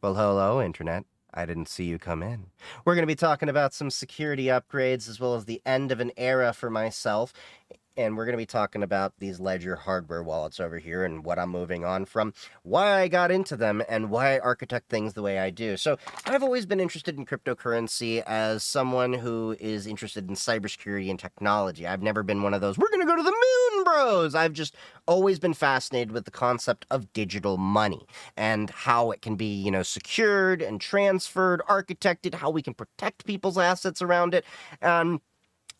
Well, hello, Internet. I didn't see you come in. We're going to be talking about some security upgrades as well as the end of an era for myself. And we're going to be talking about these Ledger hardware wallets over here and what I'm moving on from, why I got into them, and why I architect things the way I do. So, I've always been interested in cryptocurrency as someone who is interested in cybersecurity and technology. I've never been one of those, we're going to go to the moon, bros. I've just always been fascinated with the concept of digital money and how it can be, secured and transferred, architected, how we can protect people's assets around it.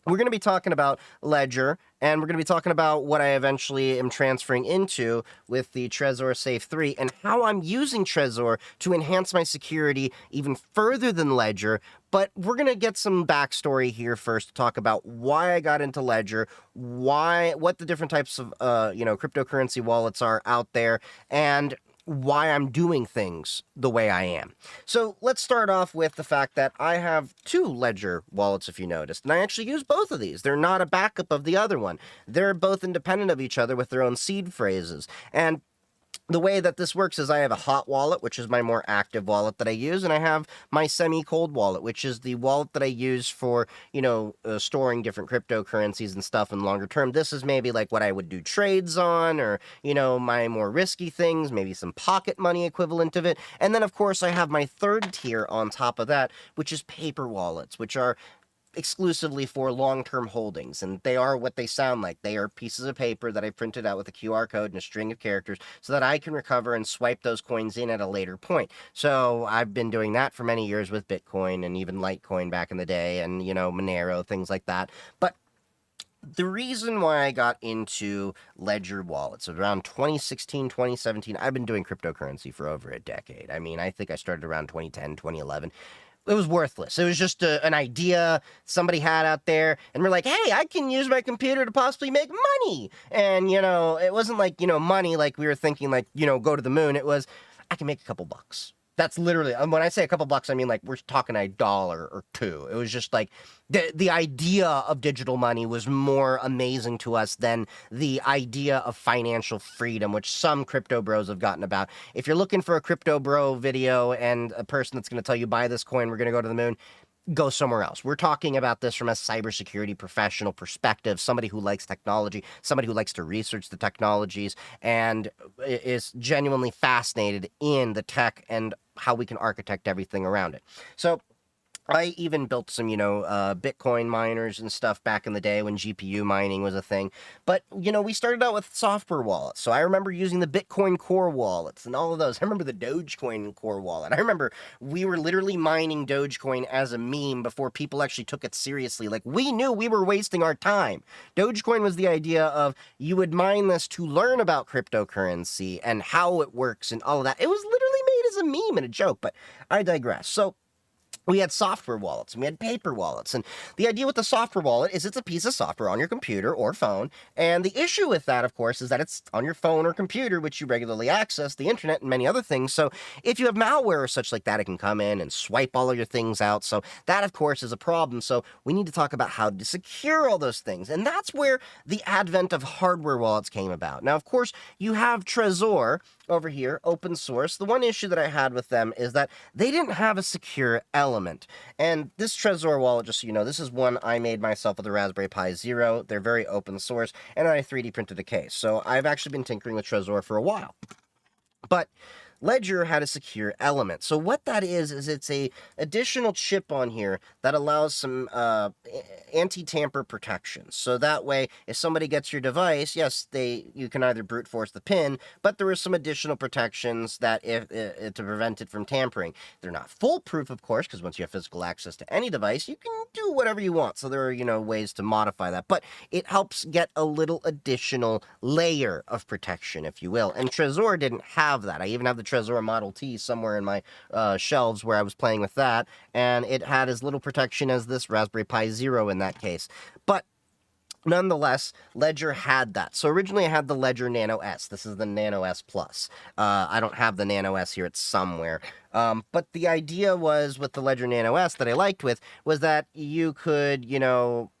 We're going to be talking about Ledger, and we're going to be talking about what I eventually am transferring into with the Trezor Safe 3, and how I'm using Trezor to enhance my security even further than Ledger. But we're going to get some backstory here first to talk about why I got into Ledger, what the different types of, cryptocurrency wallets are out there, and why I'm doing things the way I am. So let's start off with the fact that I have two Ledger wallets, if you noticed, and I actually use both of these. They're not a backup of the other one. They're both independent of each other with their own seed phrases. And the way that this works is I have a hot wallet, which is my more active wallet that I use, and I have my semi-cold wallet, which is the wallet that I use for, storing different cryptocurrencies and stuff in longer term. This is maybe like what I would do trades on, or, my more risky things, maybe some pocket money equivalent of it. And then, of course, I have my third tier on top of that, which is paper wallets, which are exclusively for long-term holdings, and they are what they sound like. They are pieces of paper that I printed out with a QR code and a string of characters so that I can recover and swipe those coins in at a later point. So I've been doing that for many years with Bitcoin and even Litecoin back in the day, and Monero, things like that. But the reason why I got into Ledger wallets around 2016, 2017, I've been doing cryptocurrency for over a decade. I mean, I think I started around 2010, 2011. It was worthless. It was just an idea somebody had out there, and we're like, hey, I can use my computer to possibly make money. And, it wasn't like, money like we were thinking, like, go to the moon. It was, I can make a couple bucks. That's literally, when I say a couple bucks, I mean like we're talking $1 or two. It was just like the idea of digital money was more amazing to us than the idea of financial freedom, which some crypto bros have gotten about. If you're looking for a crypto bro video and a person that's going to tell you, buy this coin, we're going to go to the moon, go somewhere else. We're talking about this from a cybersecurity professional perspective, somebody who likes technology, somebody who likes to research the technologies, and is genuinely fascinated in the tech and how we can architect everything around it. So I even built some, Bitcoin miners and stuff back in the day when GPU mining was a thing. But, we started out with software wallets. So I remember using the Bitcoin Core wallets and all of those. I remember the Dogecoin Core wallet. I remember we were literally mining Dogecoin as a meme before people actually took it seriously. Like, we knew we were wasting our time. Dogecoin was the idea of you would mine this to learn about cryptocurrency and how it works and all of that. It was literally made as a meme and a joke, but I digress. So we had software wallets and we had paper wallets. And the idea with the software wallet is it's a piece of software on your computer or phone. And the issue with that, of course, is that it's on your phone or computer, which you regularly access, the internet, and many other things. So if you have malware or such like that, it can come in and swipe all of your things out. So that, of course, is a problem. So we need to talk about how to secure all those things. And that's where the advent of hardware wallets came about. Now, of course, you have Trezor over here, open source. The one issue that I had with them is that they didn't have a secure element. And this Trezor wallet, just so you know, this is one I made myself with a Raspberry Pi Zero. They're very open source, and I 3D printed a case. So I've actually been tinkering with Trezor for a while. But Ledger had a secure element. So what that is it's a additional chip on here that allows some anti-tamper protection. So that way, if somebody gets your device, yes, you can either brute force the pin, but there are some additional protections that to prevent it from tampering. They're not foolproof, of course, because once you have physical access to any device, you can do whatever you want. So there are, ways to modify that, but it helps get a little additional layer of protection, if you will. And Trezor didn't have that. I even have the Trezor Model T somewhere in my shelves where I was playing with that, and it had as little protection as this Raspberry Pi Zero in that case. But nonetheless, Ledger had that. So originally I had the Ledger Nano S. This is the Nano S Plus. I don't have the Nano S here. It's somewhere. But the idea was with the Ledger Nano S that I liked was that you could,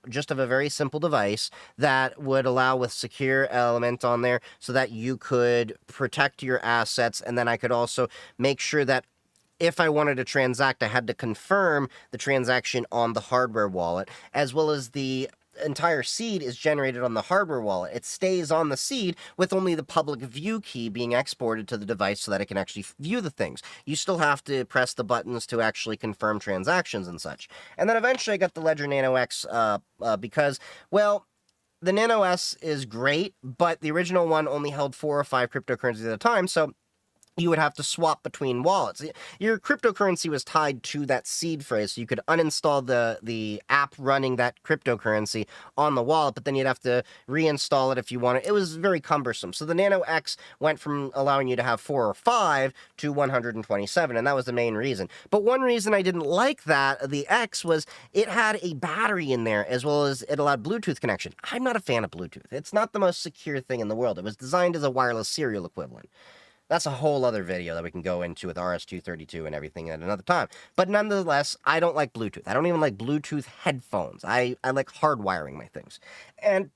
just have a very simple device that would allow with secure element on there so that you could protect your assets. And then I could also make sure that if I wanted to transact, I had to confirm the transaction on the hardware wallet, as well as the entire seed is generated on the hardware wallet. It stays on the seed with only the public view key being exported to the device so that it can actually view the things. You still have to press the buttons to actually confirm transactions and such. And then eventually I got the Ledger Nano X because, well, the Nano S is great, but the original one only held 4 or 5 cryptocurrencies at a time, so you would have to swap between wallets. Your cryptocurrency was tied to that seed phrase, so you could uninstall the app running that cryptocurrency on the wallet, but then you'd have to reinstall it if you wanted. It was very cumbersome. So the Nano X went from allowing you to have 4 or 5 to 127, and that was the main reason. But one reason I didn't like that, the X, was it had a battery in there, as well as it allowed Bluetooth connection. I'm not a fan of Bluetooth. It's not the most secure thing in the world. It was designed as a wireless serial equivalent. That's a whole other video that we can go into with RS-232 and everything at another time. But nonetheless, I don't like Bluetooth. I don't even like Bluetooth headphones. I like hardwiring my things. And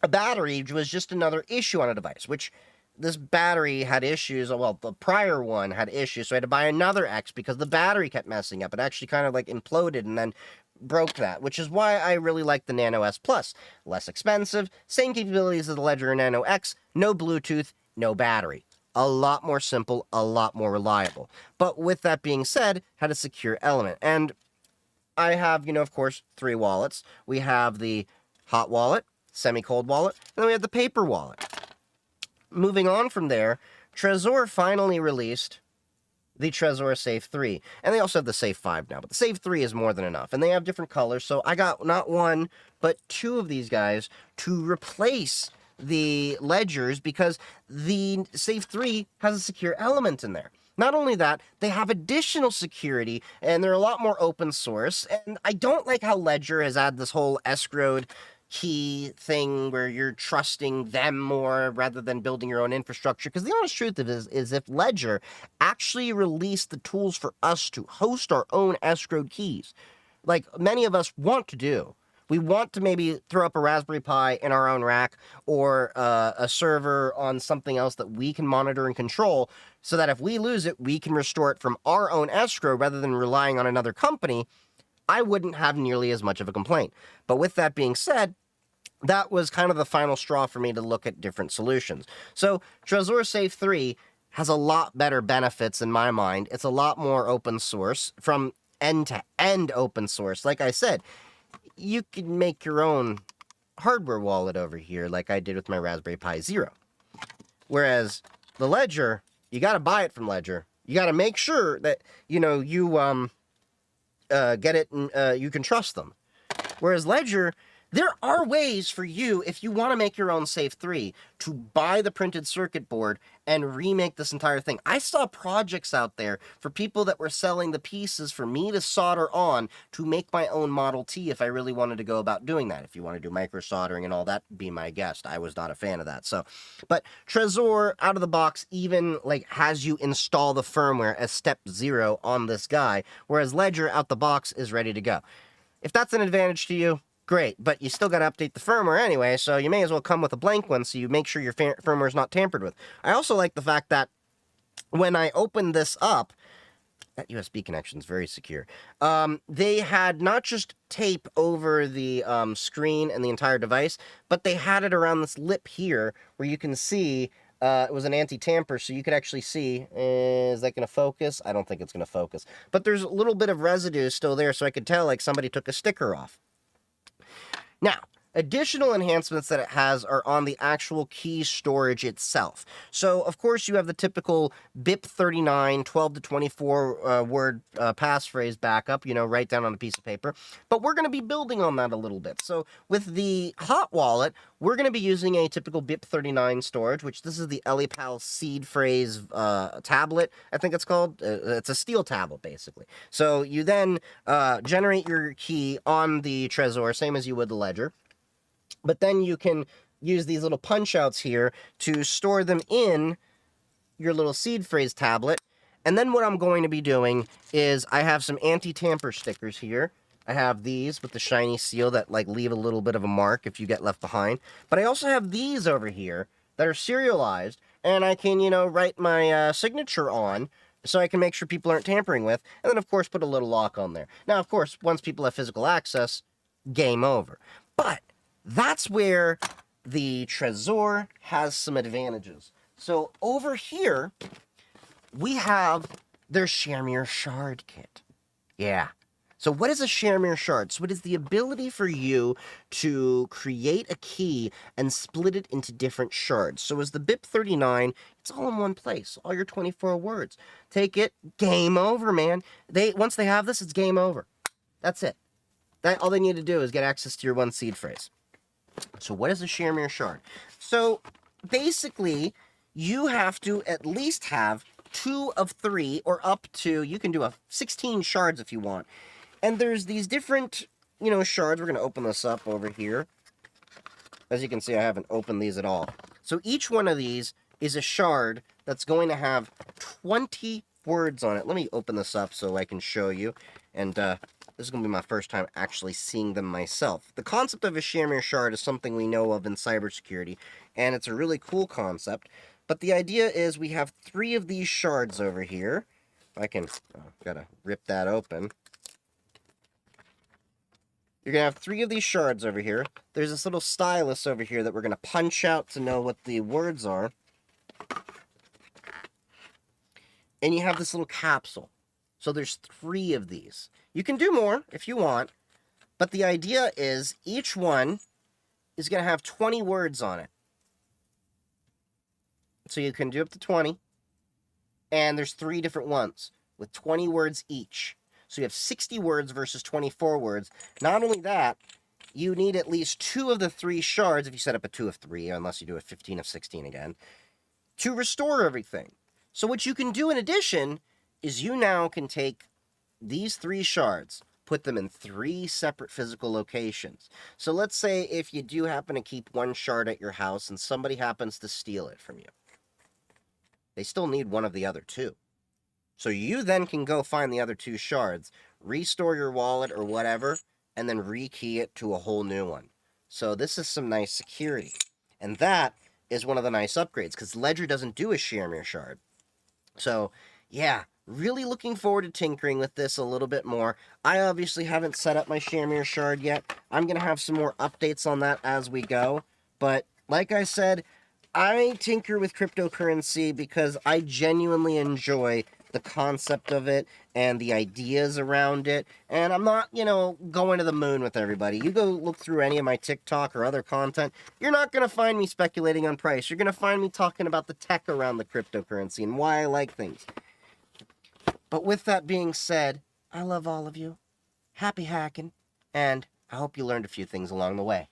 a battery was just another issue on a device, which this battery had issues. Well, the prior one had issues, so I had to buy another X because the battery kept messing up. It actually kind of like imploded and then broke that, which is why I really like the Nano S Plus. Less expensive, same capabilities as the Ledger Nano X, no Bluetooth, no battery. A lot more simple, a lot more reliable. But with that being said, had a secure element. And I have, of course, 3 wallets. We have the hot wallet, semi-cold wallet, and then we have the paper wallet. Moving on from there, Trezor finally released the Trezor Safe 3. And they also have the Safe 5 now, but the Safe 3 is more than enough. And they have different colors, so I got not 1, but 2 of these guys to replace the ledgers because the Safe 3 has a secure element in there. Not only that, they have additional security, and they're a lot more open source, and I don't like how Ledger has had this whole escrowed key thing where you're trusting them more rather than building your own infrastructure, because the honest truth of it is if Ledger actually released the tools for us to host our own escrowed keys, like many of us want to do, we want to maybe throw up a Raspberry Pi in our own rack or a server on something else that we can monitor and control so that if we lose it, we can restore it from our own escrow rather than relying on another company. I wouldn't have nearly as much of a complaint. But with that being said, that was kind of the final straw for me to look at different solutions. So Trezor Safe 3 has a lot better benefits in my mind. It's a lot more open source, from end-to-end open source. Like I said, you can make your own hardware wallet over here like I did with my Raspberry Pi Zero. Whereas the Ledger, you got to buy it from Ledger. You got to make sure that, you get it and you can trust them. Whereas Ledger, there are ways for you, if you want to make your own Safe 3, to buy the printed circuit board and remake this entire thing. I saw projects out there for people that were selling the pieces for me to solder on to make my own Model T if I really wanted to go about doing that. If you want to do micro soldering and all that, be my guest. I was not a fan of that. So, but Trezor out of the box even has you install the firmware as step 0 on this guy, whereas Ledger out the box is ready to go. If that's an advantage to you, great, but you still got to update the firmware anyway, so you may as well come with a blank one so you make sure your firmware is not tampered with. I also like the fact that when I opened this up, that USB connection is very secure. They had not just tape over the screen and the entire device, but they had it around this lip here where you can see it was an anti-tamper, so you could actually see, is that going to focus? I don't think it's going to focus. But there's a little bit of residue still there, so I could tell somebody took a sticker off. Now, additional enhancements that it has are on the actual key storage itself. So, of course, you have the typical BIP39, 12 to 24 word passphrase backup, write down on a piece of paper. But we're going to be building on that a little bit. So, with the hot wallet, we're going to be using a typical BIP39 storage, which this is the EliPal seed phrase tablet, I think it's called. It's a steel tablet, basically. So, you then generate your key on the Trezor, same as you would the Ledger. But then you can use these little punch outs here to store them in your little seed phrase tablet. And then what I'm going to be doing is I have some anti-tamper stickers here. I have these with the shiny seal that leave a little bit of a mark if you get left behind. But I also have these over here that are serialized, and I can, write my signature on so I can make sure people aren't tampering with, and then of course put a little lock on there. Now, of course, once people have physical access, game over. But that's where the Trezor has some advantages. So over here, we have their Shamir shard kit. Yeah. So what is a Shamir shard? So it is the ability for you to create a key and split it into different shards. So as the BIP39, it's all in one place, all your 24 words. Take it, game over, man. Once they have this, it's game over. That's it. All they need to do is get access to your one seed phrase. So what is a Shamir shard? So basically, you have to at least have 2 of 3 or up to, you can do 16 shards if you want. And there's these different, shards. We're going to open this up over here. As you can see, I haven't opened these at all. So each one of these is a shard that's going to have 20 words on it. Let me open this up so I can show you. And this is going to be my first time actually seeing them myself. The concept of a Shamir shard is something we know of in cybersecurity, and it's a really cool concept. But the idea is we have 3 of these shards over here. If I can, gotta rip that open. You're going to have 3 of these shards over here. There's this little stylus over here that we're going to punch out to know what the words are. And you have this little capsule. So there's 3 of these. You can do more if you want, but the idea is each one is going to have 20 words on it. So you can do up to 20, and there's 3 different ones with 20 words each. So you have 60 words versus 24 words. Not only that, you need at least 2 of the 3 shards, if you set up a 2 of 3, unless you do a 15 of 16 again, to restore everything. So what you can do in addition is you now can take these 3 shards, put them in 3 separate physical locations. So let's say if you do happen to keep 1 shard at your house and somebody happens to steal it from you. They still need one of the other 2. So you then can go find the other 2 shards, restore your wallet or whatever, and then rekey it to a whole new one. So this is some nice security. And that is one of the nice upgrades, because Ledger doesn't do a Shamir shard. So, yeah, really looking forward to tinkering with this a little bit more. I obviously haven't set up my Shamir shard yet. I'm going to have some more updates on that as we go. But, like I said, I tinker with cryptocurrency because I genuinely enjoy the concept of it and the ideas around it. And I'm not, going to the moon with everybody. You go look through any of my TikTok or other content, you're not going to find me speculating on price. You're going to find me talking about the tech around the cryptocurrency and why I like things. But with that being said, I love all of you. Happy hacking. And I hope you learned a few things along the way.